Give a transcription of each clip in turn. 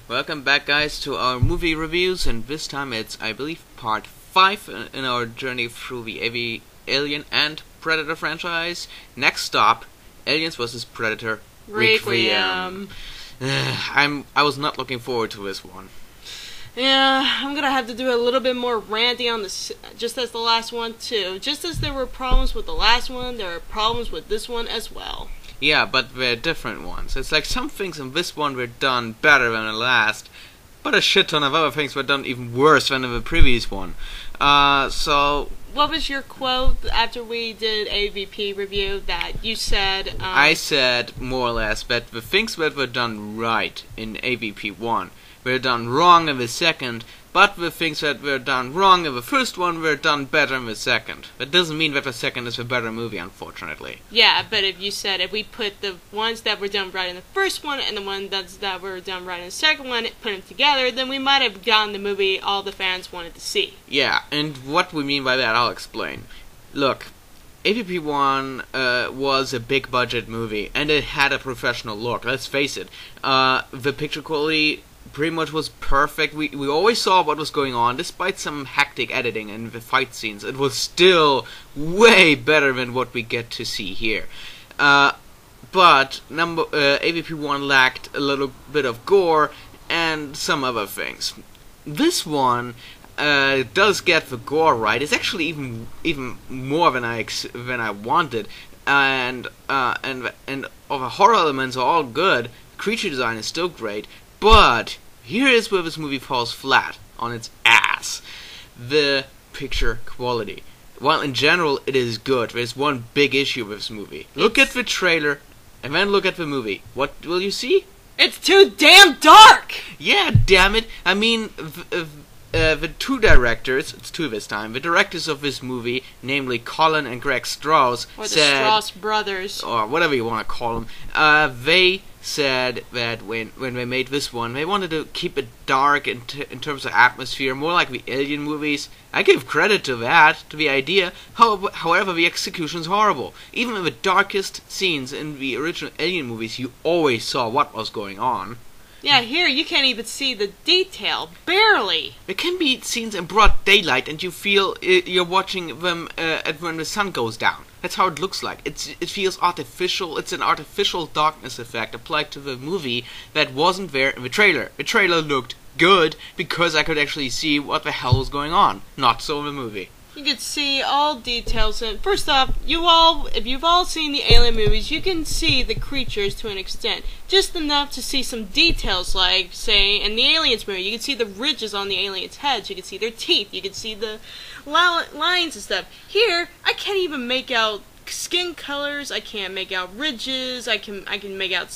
Welcome back, guys, to our movie reviews, and this time it's, I believe, part 5 in our journey through the Alien and Predator franchise. Next stop, Aliens vs. Predator Requiem. I was not looking forward to this one. Yeah, I'm gonna have to do a little bit more ranting on this, just as the last one too. Just as there were problems with the last one, there are problems with this one as well. Yeah, but they're different ones. It's like some things in this one were done better than the last, but a shit ton of other things were done even worse than in the previous one. So... What was your quote after we did AVP review that you said? I said, more or less, that the things that were done right in AVP 1 were done wrong in the second, but the things that were done wrong in the first one were done better in the second. That doesn't mean that the second is a better movie, unfortunately. Yeah, but if we put the ones that were done right in the first one and the ones that were done right in the second one, put them together, then we might have gotten the movie all the fans wanted to see. Yeah, and what we mean by that, I'll explain. Look, AVP 1 was a big budget movie, and it had a professional look, let's face it. The picture quality pretty much was perfect. We always saw what was going on, despite some hectic editing and the fight scenes. It was still way better than what we get to see here. But AVP 1 lacked a little bit of gore and some other things. This one does get the gore right. It's actually even more than I wanted, and all the horror elements are all good. Creature design is still great. But here is where this movie falls flat on its ass. The picture quality. While in general it is good, there's one big issue with this movie. Look at the trailer and then look at the movie. What will you see? It's too damn dark! Yeah, damn it. I mean, the two directors, it's two this time, the directors of this movie, namely Colin and Greg Strause, or the Strause brothers, or whatever you want to call them, they said that when they made this one, they wanted to keep it dark in terms of atmosphere, more like the Alien movies. I give credit to that, to the idea. However, the execution's horrible. Even in the darkest scenes in the original Alien movies, you always saw what was going on. Yeah, here you can't even see the detail, barely. There can be scenes in broad daylight, and you feel you're watching them when the sun goes down. That's how it looks like. It feels artificial. It's an artificial darkness effect applied to the movie that wasn't there in the trailer. The trailer looked good because I could actually see what the hell was going on. Not so in the movie. You could see all details. And first off, if you've all seen the Alien movies, you can see the creatures to an extent. Just enough to see some details, like, say, in the Aliens movie, you can see the ridges on the aliens' heads, you can see their teeth, you can see the lines and stuff. Here, I can't even make out skin colors, I can't make out ridges, I can make out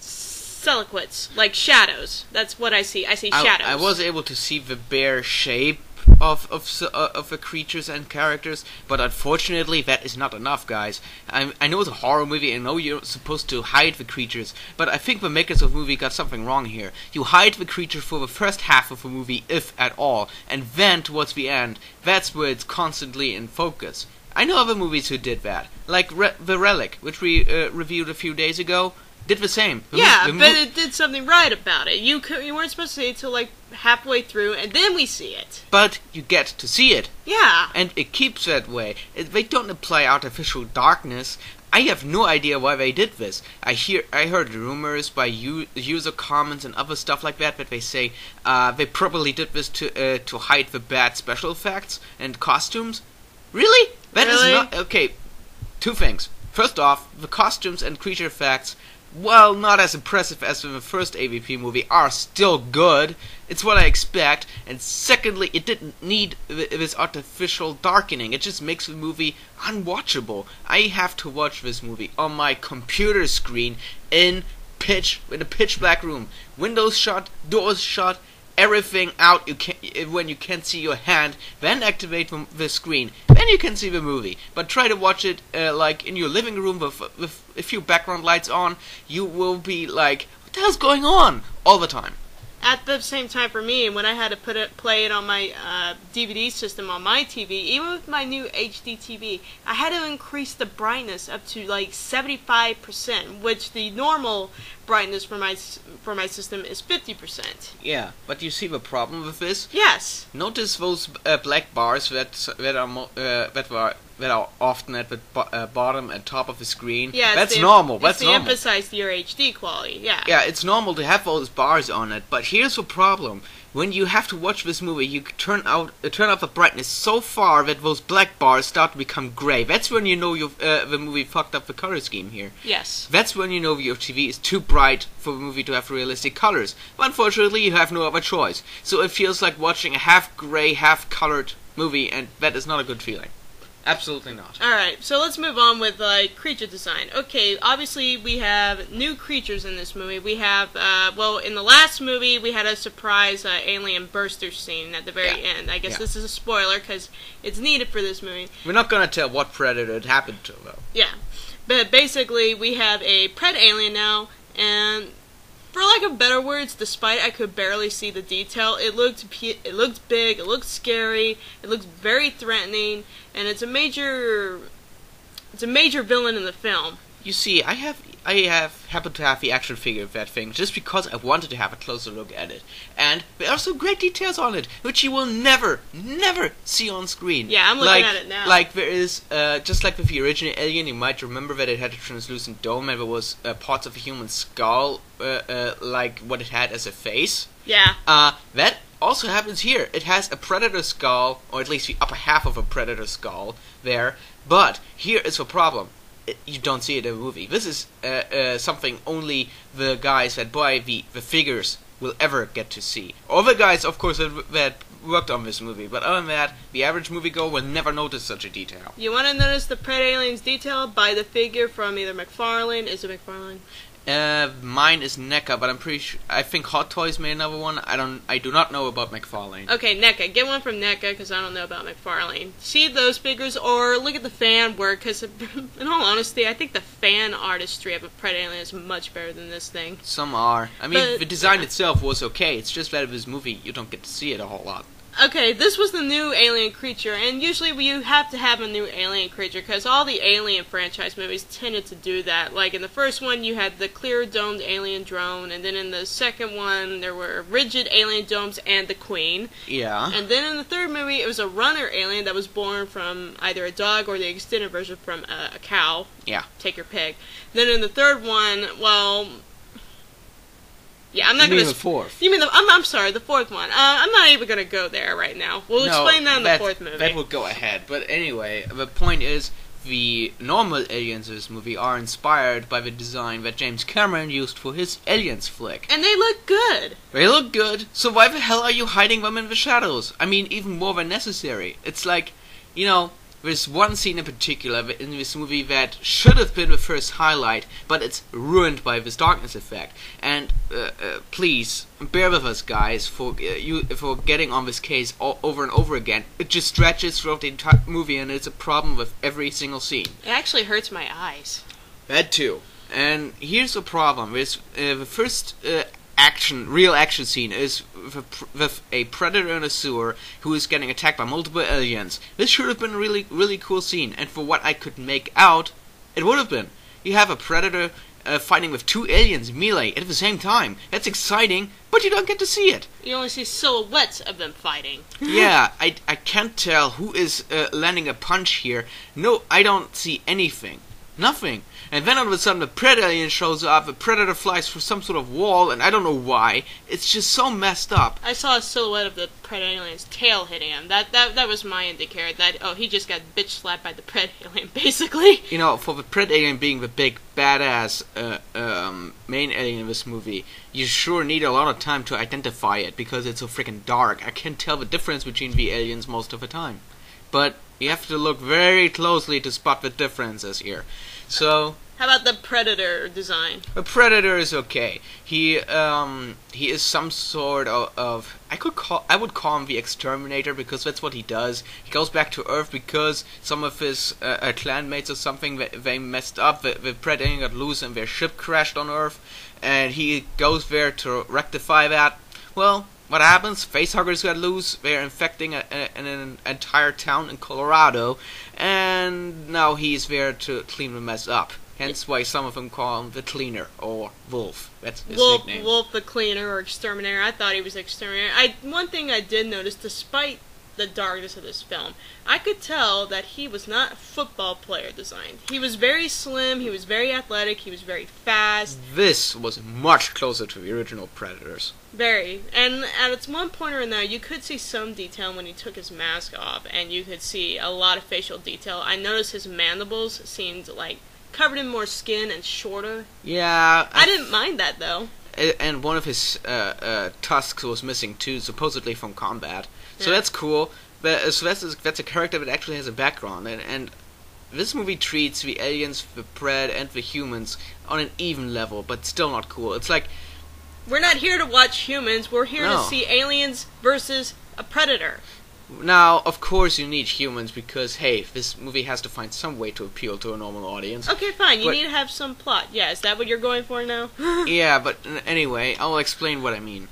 silhouettes, like shadows. That's what I see. I see shadows. I was able to see the bare shape of the creatures and characters, but unfortunately that is not enough, guys. I know it's a horror movie, I know you're supposed to hide the creatures, but I think the makers of the movie got something wrong here. You hide the creature for the first half of the movie, if at all, and then towards the end, that's where it's constantly in focus. I know other movies who did that, like The Relic, which we reviewed a few days ago, did the same. But it did something right about it. You weren't supposed to see it till like halfway through, and then we see it. But you get to see it. Yeah. And it keeps that way. They don't apply artificial darkness. I have no idea why they did this. I heard rumors by user comments and other stuff like that they say they probably did this to hide the bad special effects and costumes. Really? That is not okay. Two things. First off, the costumes and creature effects, while not as impressive as in the first AVP movie, are still good. It's what I expect. And secondly, it didn't need this artificial darkening. It just makes the movie unwatchable. I have to watch this movie on my computer screen in a pitch black room. Windows shut, doors shut, everything out. When you can't see your hand, then activate the screen. Then you can see the movie. But try to watch it like in your living room with a few background lights on. You will be like, what the hell's going on? All the time. at the same time for me, when I had to play it on my DVD system on my TV, even with my new HD TV, I had to increase the brightness up to like 75%, which the normal brightness for my system is 50%. Yeah, but you see the problem with this? Yes. Notice those black bars that are often at the bottom and top of the screen. Yeah, that's normal. That's to emphasize your HD quality. Yeah. Yeah, it's normal to have those bars on it, but here's the problem. When you have to watch this movie, you turn up the brightness so far that those black bars start to become gray. That's when you know the movie fucked up the color scheme here. Yes. That's when you know your TV is too bright for the movie to have realistic colors. But unfortunately, you have no other choice. So it feels like watching a half gray, half colored movie, and that is not a good feeling. Absolutely not. Alright, so let's move on with creature design. Okay, obviously we have new creatures in this movie. We have, well, in the last movie we had a surprise alien burster scene at the very end. I guess this is a spoiler because it's needed for this movie. We're not going to tell what predator it happened to, though. Yeah, but basically we have a pred alien now, and for lack of better words, despite I could barely see the detail, it looked big, it looked scary, it looks very threatening, and it's a major villain in the film. You see, I happened to have the action figure of that thing just because I wanted to have a closer look at it, and there are some great details on it which you will never see on screen. Yeah, I'm looking at it now. Like there is, just like with the original Alien, you might remember that it had a translucent dome and there was parts of a human skull, like what it had as a face. Yeah. That also happens here. It has a predator skull, or at least the upper half of a predator skull there, but here is the problem. You don't see it in the movie. This is something only the guys that buy the figures will ever get to see. All the guys, of course, that worked on this movie, but other than that, the average moviegoer will never notice such a detail. You want to notice the pred alien's detail? Buy the figure from either McFarlane. Is it McFarlane? Mine is NECA, but I'm pretty sure. I think Hot Toys made another one. I do not know about McFarlane. Okay, NECA. Get one from NECA because I don't know about McFarlane. See those figures, or look at the fan work. Because, in all honesty, I think the fan artistry of a pred alien is much better than this thing. Some are. I mean, the design itself was okay. It's just that in this movie, you don't get to see it a whole lot. Okay, this was the new alien creature, and usually you have to have a new alien creature, because all the Alien franchise movies tended to do that. Like, in the first one, you had the clear domed alien drone, and then in the second one, there were rigid alien domes and the queen. Yeah. And then in the third movie, it was a runner alien that was born from either a dog or the extended version from a cow. Yeah. Take your pick. Then in the third one, well... Yeah, I'm not you going mean the fourth? You mean the? I'm sorry, the fourth one. I'm not even going to go there right now. We'll explain that in the fourth movie. That will go ahead. But anyway, the point is, the normal aliens in this movie are inspired by the design that James Cameron used for his Aliens flick. And they look good. They look good. So why the hell are you hiding them in the shadows? I mean, even more than necessary. It's like, you know, there's one scene in particular in this movie that should have been the first highlight, but it's ruined by this darkness effect. And please bear with us, guys, for getting on this case over and over again. It just stretches throughout the entire movie, and it's a problem with every single scene. It actually hurts my eyes. That too. And here's the problem: is the first real action scene is with a predator in a sewer who is getting attacked by multiple aliens. This should have been a really cool scene, and for what I could make out, it would have been. You have a predator fighting with two aliens melee at the same time. That's exciting, but you don't get to see it. You only see silhouettes of them fighting. Yeah, I can't tell who is landing a punch here. No, I don't see anything. Nothing. And then all of a sudden the Predator alien shows up, the Predator flies through some sort of wall, and I don't know why. It's just so messed up. I saw a silhouette of the Predator alien's tail hitting him. That was my indicator that, oh, he just got bitch slapped by the Predator alien, basically. You know, for the Predator alien being the big, badass main alien in this movie, you sure need a lot of time to identify it, because it's so freaking dark. I can't tell the difference between the aliens most of the time. But you have to look very closely to spot the differences here. So, how about the Predator design? The Predator is okay. He is some sort of I would call him the Exterminator, because that's what he does. He goes back to Earth because some of his clanmates or something, they messed up. The Predator got loose and their ship crashed on Earth, and he goes there to rectify that. Well, what happens? Facehuggers got loose. They're infecting an entire town in Colorado, and now he's there to clean the mess up. Hence why some of them call him the Cleaner, or Wolf. That's his nickname. Wolf the Cleaner, or Exterminator. I thought he was Exterminator. One thing I did notice, despite the darkness of this film, I could tell that he was not a football player designed. He was very slim, he was very athletic, he was very fast. This was much closer to the original Predators. Very. And at one point or another, you could see some detail when he took his mask off, and you could see a lot of facial detail. I noticed his mandibles seemed like covered in more skin and shorter. Yeah. I didn't mind that, though. And one of his tusks was missing too, supposedly from combat. So Yeah. that's cool. But so that's a character that actually has a background, and this movie treats the aliens, the Pred, and the humans on an even level, but still not cool. It's like, We're not here to watch humans. We're here No. to see aliens versus a predator. now of course you need humans because hey, this movie has to find some way to appeal to a normal audience. Okay, fine. You But- need to have some plot. Yeah, is that what you're going for now? Yeah, but anyway, I'll explain what I mean.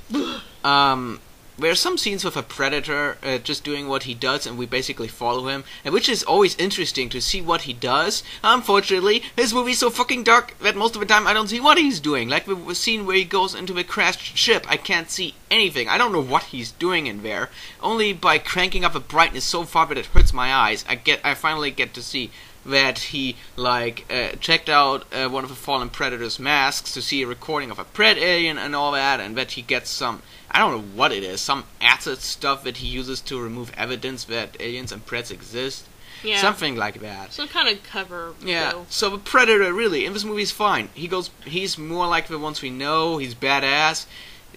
There are some scenes with a predator just doing what he does, and we basically follow him, and which is always interesting to see what he does. Unfortunately, this movie's so fucking dark that most of the time I don't see what he's doing. Like the scene where he goes into the crashed ship, I can't see anything. I don't know what he's doing in there. Only by cranking up the brightness so far that it hurts my eyes, I finally get to see that he checked out one of the fallen predator's masks to see a recording of a pred alien and all that, and that he gets some, I don't know what it is, some acid stuff that he uses to remove evidence that aliens and preds exist. Yeah. Something like that. Some kind of cover. Yeah, Though. so the Predator really, in this movie, is fine. He's more like the ones we know, he's badass.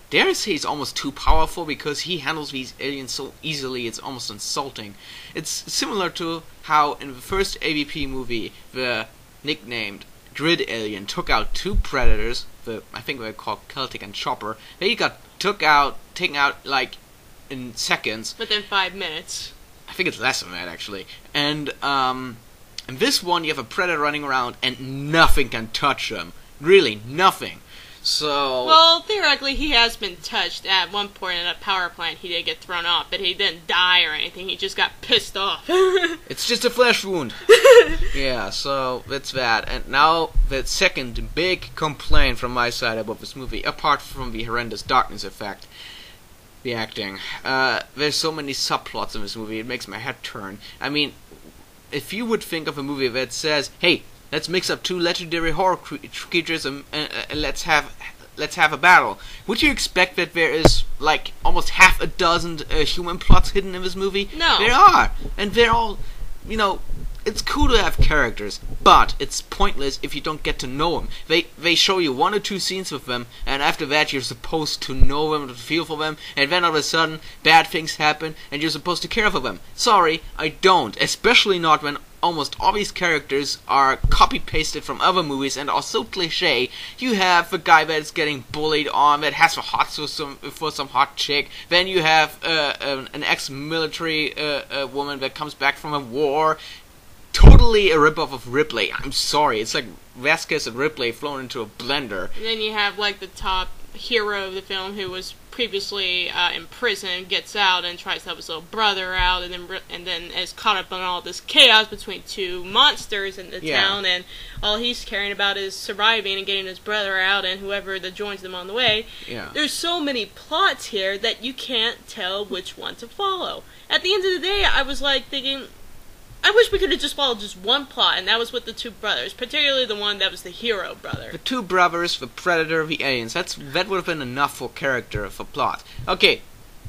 Dare I say he's almost too powerful because he handles these aliens so easily, it's almost insulting. It's similar to how in the first AVP movie, the nicknamed Grid Alien took out two Predators, I think they're called Celtic and Chopper. They got taken out like in seconds. Within 5 minutes. I think it's less than that actually. And in this one you have a Predator running around and nothing can touch him. Really, nothing. So Well, theoretically, he has been touched at one point in a power plant. He did get thrown off, but he didn't die or anything. He just got pissed off. it's just a flesh wound. Yeah, so that's that. And now the second big complaint from my side about this movie, apart from the horrendous darkness effect, the acting. There's so many subplots in this movie, it makes my head turn. I mean, if you would think of a movie that says, hey, let's mix up two legendary horror creatures and let's have a battle, would you expect that there is like almost half a dozen human plots hidden in this movie? No. There are, and they're all, it's cool to have characters, but it's pointless if you don't get to know them. They show you one or two scenes with them, and after that you're supposed to know them, to feel for them, and then all of a sudden bad things happen, and you're supposed to care for them. Sorry, I don't, especially not when almost all these characters are copy-pasted from other movies and are so cliche. You have the guy that's getting bullied on, that has the hots for some hot chick. Then you have an ex-military woman that comes back from a war. Totally a ripoff of Ripley. I'm sorry, it's like Vasquez and Ripley thrown into a blender. And then you have like the top hero of the film who was previously in prison, gets out and tries to help his little brother out, and then is caught up in all this chaos between two monsters in the town, and all he's caring about is surviving and getting his brother out and whoever that joins them on the way. Yeah. There's so many plots here that you can't tell which one to follow. At the end of the day, I was like thinking, I wish we could have just followed just one plot, and that was with the two brothers, particularly the one that was the hero brother. The two brothers, the Predator, the aliens. That would have been enough for character, for plot. Okay,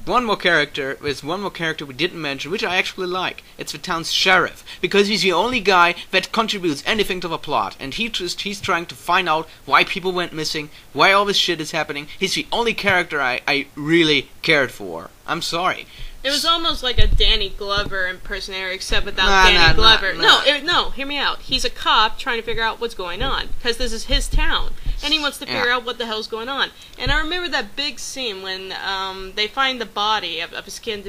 one more character. There's one more character we didn't mention, which I actually like. It's the town's sheriff, because he's the only guy that contributes anything to the plot, and he's trying to find out why people went missing, why all this shit is happening. He's the only character I really cared for. I'm sorry. It was almost like a Danny Glover impersonator, except without Danny Glover. No, hear me out. He's a cop trying to figure out what's going on, because this is his town, and he wants to figure out what the hell's going on. And I remember that big scene when they find the body of a skinned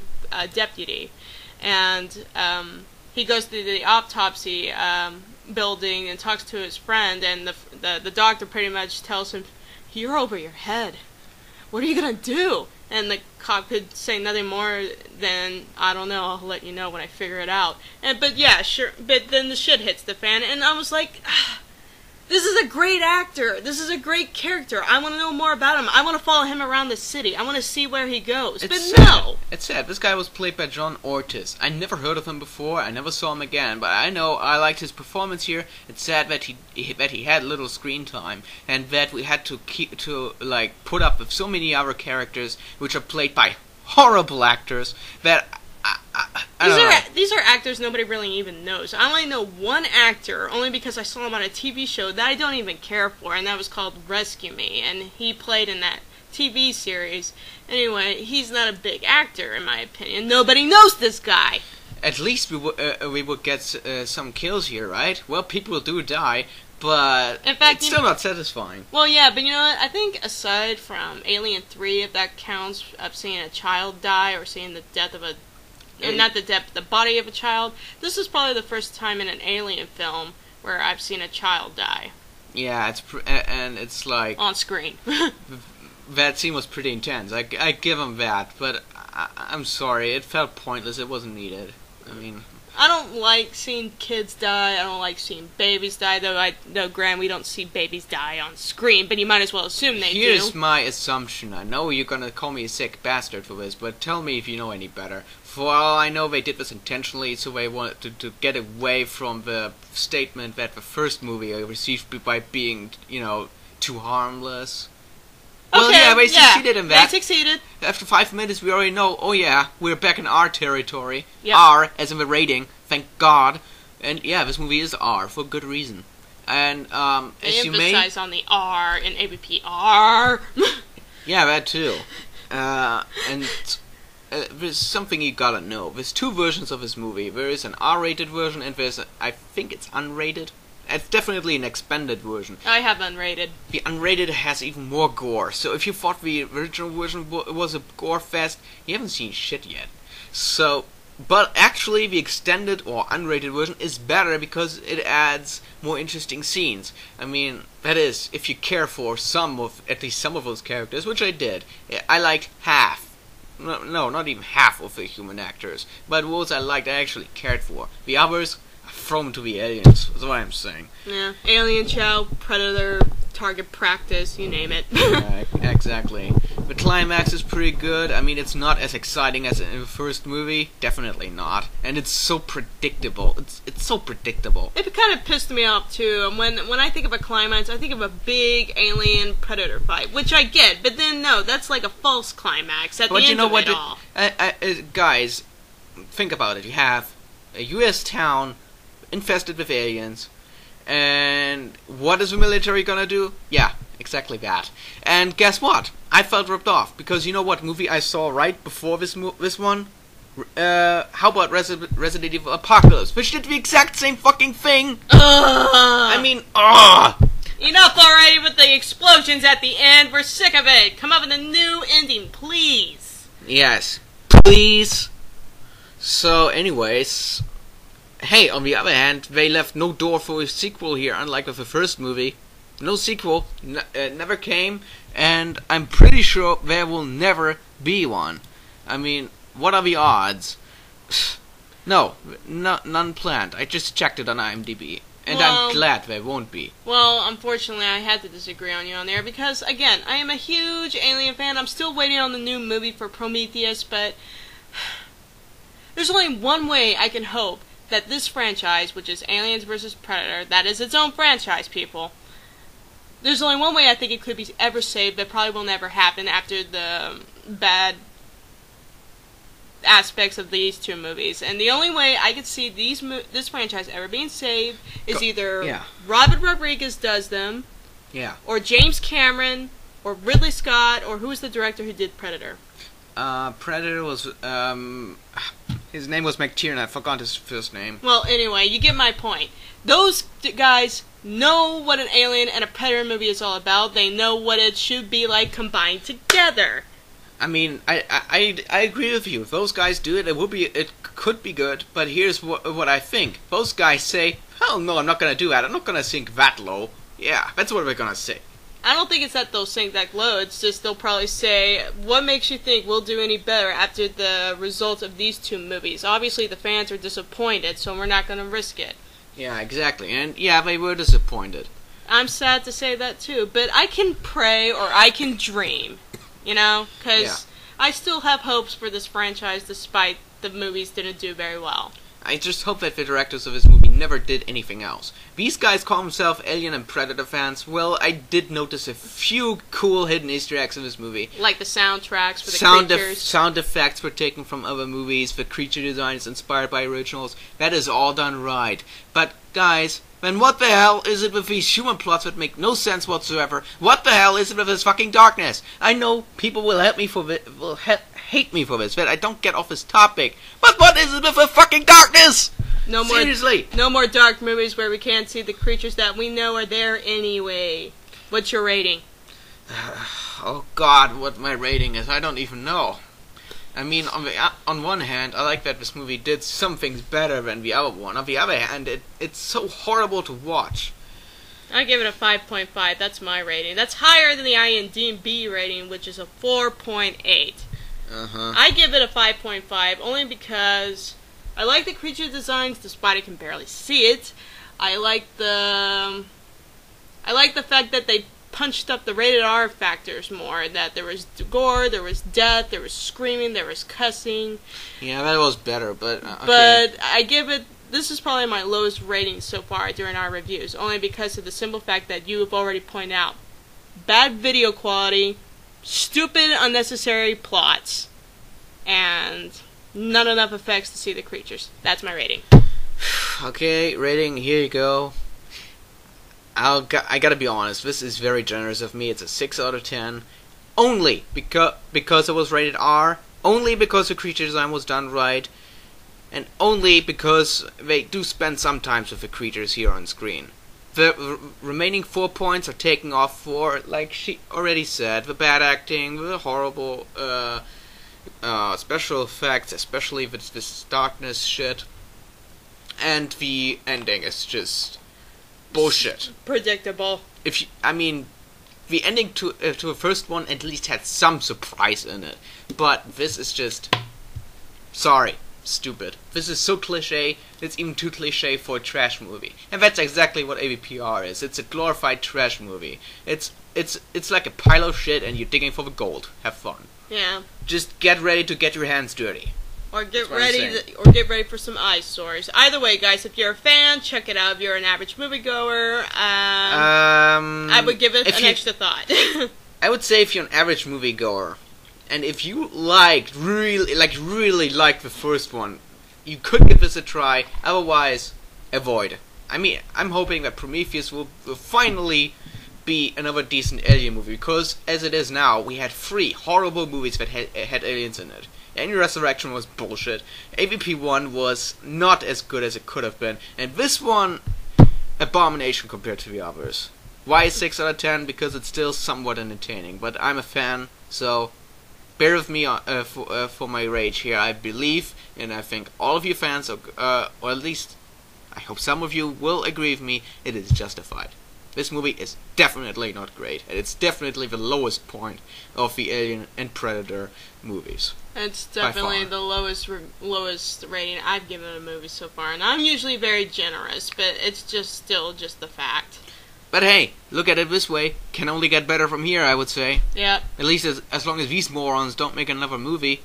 deputy, and he goes to the autopsy building and talks to his friend, and the doctor pretty much tells him, "You're over your head. What are you gonna do?" and the cop could say nothing more than, I don't know, I'll let you know when I figure it out. But yeah, sure, but then the shit hits the fan, and I was like, this is a great actor. This is a great character. I want to know more about him. I want to follow him around the city. I want to see where he goes. But no! It's sad. This guy was played by John Ortiz. I never heard of him before. I never saw him again. But I know I liked his performance here. It's sad that he had little screen time, and that we had to put up with so many other characters which are played by horrible actors that. These are actors nobody really even knows. I only know one actor, only because I saw him on a TV show that I don't even care for, and that was called Rescue Me, and he played in that TV series. Anyway, he's not a big actor, in my opinion. Nobody knows this guy. At least we would get some kills here, right? Well, people do die, but in fact, it's still not satisfying. Well, yeah, but you know what? I think aside from Alien 3, if that counts, of seeing a child die or seeing the death of not the death, the body of a child, this is probably the first time in an Alien film where I've seen a child die. Yeah, and it's like on screen. That scene was pretty intense. I give him that, but I'm sorry, it felt pointless. It wasn't needed. I mean, I don't like seeing kids die. I don't like seeing babies die. Though, Graham, we don't see babies die on screen, but you might as well assume they do. Here's my assumption. I know you're gonna call me a sick bastard for this, but tell me if you know any better. For all I know, they did this intentionally, so they wanted to get away from the statement that the first movie received by being, too harmless. Okay, well, yeah, they succeeded in that. They succeeded. After 5 minutes, we already know, oh yeah, we're back in R territory. Yep. R, as in the rating, thank God. And yeah, this movie is R, for good reason. And, they emphasize on the R in ABP R. Yeah, that too. And there's something you gotta know. There's two versions of this movie. There is an R-rated version, and I think it's unrated. It's definitely an expanded version. I have unrated. The unrated has even more gore. So if you thought the original version was a gore fest, you haven't seen shit yet. So, but actually the extended or unrated version is better because it adds more interesting scenes. I mean, that is, if you care for at least some of those characters, which I did. I liked half. No, not even half of the human actors. But those I liked, I actually cared for. The others, thrown to the aliens, is what I'm saying. Yeah, Alien Chow, Predator, Target Practice, you name it. Yeah, exactly. The climax is pretty good. I mean, it's not as exciting as in the first movie. Definitely not. And it's so predictable. It's so predictable. It kind of pissed me off, too. And when I think of a climax, I think of a big alien predator fight, which I get. But then, no, that's like a false climax at the end of it all. Guys, think about it. You have a U.S. town infested with aliens, and what is the military gonna do? Yeah, exactly that. And guess what? I felt ripped off, because you know what movie I saw right before this one? How about Resident Evil Apocalypse, which did the exact same fucking thing? I mean, Enough already with the explosions at the end. We're sick of it. Come up with a new ending, please. Yes, please. So, anyways, hey, on the other hand, they left no door for a sequel here, unlike with the first movie. No sequel, never came, and I'm pretty sure there will never be one. I mean, what are the odds? No, none planned. I just checked it on IMDb, and I'm glad there won't be. Well, unfortunately, I had to disagree on you on there, because, again, I am a huge Alien fan. I'm still waiting on the new movie for Prometheus, but there's only one way I can hope that this franchise, which is Aliens vs. Predator, that is its own franchise, people. There's only one way I think it could be ever saved, but probably will never happen after the bad aspects of these two movies. And the only way I could see this franchise ever being saved is either Robert Rodriguez does them, or James Cameron, or Ridley Scott, or who was the director who did Predator? Predator was, his name was McTiernan. I forgot his first name. Well, anyway, you get my point. Those guys know what an Alien and a Predator movie is all about. They know what it should be like combined together. I mean, I agree with you. If those guys do it, it could be good. But here's what I think. Those guys say, hell no, I'm not gonna do that. I'm not gonna sink that low. Yeah, that's what we're gonna say. I don't think it's that they'll sink that low. It's just they'll probably say, what makes you think we'll do any better after the results of these two movies? Obviously, the fans are disappointed, so we're not going to risk it. Yeah, exactly. And yeah, they were disappointed. I'm sad to say that too, but I can pray or I can dream, you know? Because I still have hopes for this franchise despite the movies didn't do very well. I just hope that the directors of this movie never did anything else. These guys call themselves Alien and Predator fans. Well, I did notice a few cool hidden Easter eggs in this movie. Like the soundtracks for the creatures. Sound effects were taken from other movies. The creature design is inspired by originals. That is all done right. But, guys, then what the hell is it with these human plots that make no sense whatsoever? What the hell is it with this fucking darkness? I know people will hate me for this, that I don't get off this topic. But what is it with the fucking darkness? Seriously. No more dark movies where we can't see the creatures that we know are there anyway. What's your rating? Oh God, what my rating is, I don't even know. I mean, on one hand, I like that this movie did some things better than the other one. On the other hand, it's so horrible to watch. I give it a 5.5. That's my rating. That's higher than the IMDb rating, which is a 4.8. I give it a 5.5 only because I like the creature designs, despite I can barely see it. I like the fact that they punched up the rated R factors more. That there was gore, there was death, there was screaming, there was cussing. Yeah, that was better, but okay. But I give it. This is probably my lowest rating so far during our reviews, only because of the simple fact that you have already pointed out: bad video quality, stupid, unnecessary plots, and not enough effects to see the creatures. That's my rating. Okay, rating, here you go. I gotta be honest, this is very generous of me. It's a 6 out of 10. Only because it was rated R, only because the creature design was done right, and only because they do spend some time with the creatures here on screen. The remaining 4 points are taken off for, like she already said, the bad acting, the horrible special effects, especially with this darkness shit, and the ending is just bullshit. Predictable. The ending to the first one at least had some surprise in it, but this is just, sorry, stupid. This is so cliche. It's even too cliche for a trash movie, and that's exactly what AVPR is. It's a glorified trash movie. It's like a pile of shit, and you're digging for the gold. Have fun. Yeah. Just get ready to get your hands dirty. Or get ready for some eyesores. Either way, guys, if you're a fan, check it out. If you're an average moviegoer, I would give it an extra thought. I would say if you're an average moviegoer, and if you really like the first one, you could give this a try. Otherwise, avoid. I mean, I'm hoping that Prometheus will finally be another decent alien movie, because as it is now, we had 3 horrible movies that had aliens in it. Alien Resurrection was bullshit. AVP1 was not as good as it could have been, and this one, abomination compared to the others. Why 6 out of 10? Because it's still somewhat entertaining, but I'm a fan, so bear with me for my rage here. I believe, and I think all of you fans, or at least I hope some of you will agree with me, it is justified. This movie is definitely not great, and it's definitely the lowest point of the Alien and Predator movies. It's definitely the lowest rating I've given a movie so far, and I'm usually very generous, but it's still just the fact. But hey, look at it this way, can only get better from here, I would say. Yeah. At least as long as these morons don't make another movie.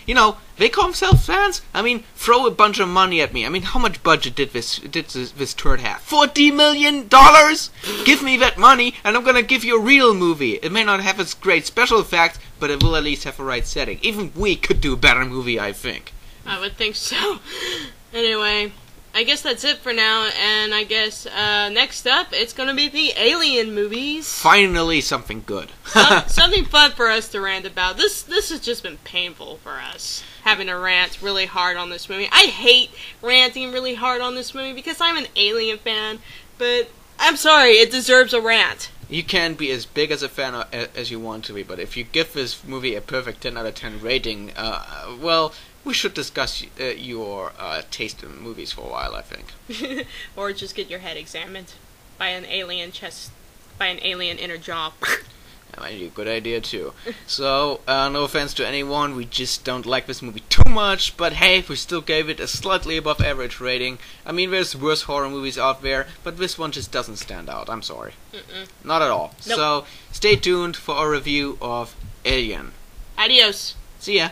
You know, they call themselves fans. I mean, throw a bunch of money at me. I mean, how much budget did this turd have? $40 million? Give me that money, and I'm gonna give you a real movie. It may not have its great special effects, but it will at least have the right setting. Even we could do a better movie, I think. I would think so. Anyway, I guess that's it for now, and I guess next up, it's gonna be the Alien movies. Finally, something good. Something fun for us to rant about. This has just been painful for us, having to rant really hard on this movie. I hate ranting really hard on this movie because I'm an Alien fan, but I'm sorry, it deserves a rant. You can be as big as a fan as you want to be, but if you give this movie a perfect 10 out of 10 rating, well, we should discuss your taste in movies for a while, I think. Or just get your head examined by an alien chest by an alien in her jaw. That might be a good idea too. So, no offense to anyone, we just don't like this movie too much, but hey, we still gave it a slightly above average rating. I mean, there's worse horror movies out there, but this one just doesn't stand out. I'm sorry. Not at all. Nope. So, stay tuned for a review of Alien. Adios. See ya.